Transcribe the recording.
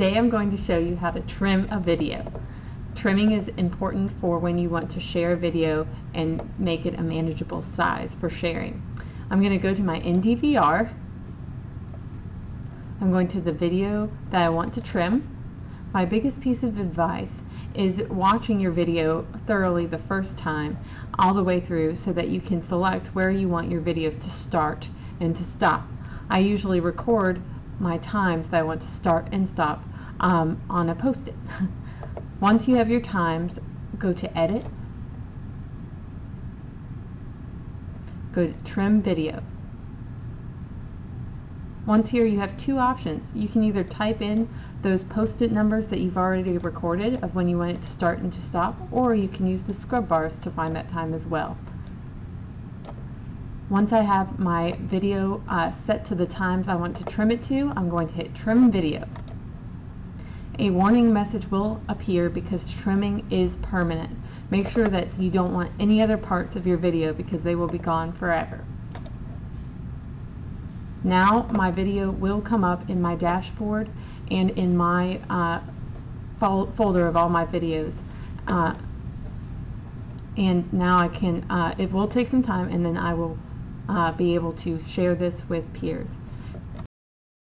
Today I'm going to show you how to trim a video. Trimming is important for when you want to share a video and make it a manageable size for sharing. I'm going to go to my NDVR. I'm going to the video that I want to trim. My biggest piece of advice is watching your video thoroughly the first time all the way through so that you can select where you want your video to start and to stop. I usually record my times that I want to start and stop on a post-it. Once you have your times, go to Edit, go to Trim Video. Once here you have two options. You can either type in those post-it numbers that you've already recorded of when you want it to start and to stop, or you can use the scrub bars to find that time as well. Once I have my video set to the times I want to trim it to, I'm going to hit Trim Video. A warning message will appear because trimming is permanent. Make sure that you don't want any other parts of your video because they will be gone forever. Now my video will come up in my dashboard and in my folder of all my videos. And now I can, it will take some time, and then I will be able to share this with peers.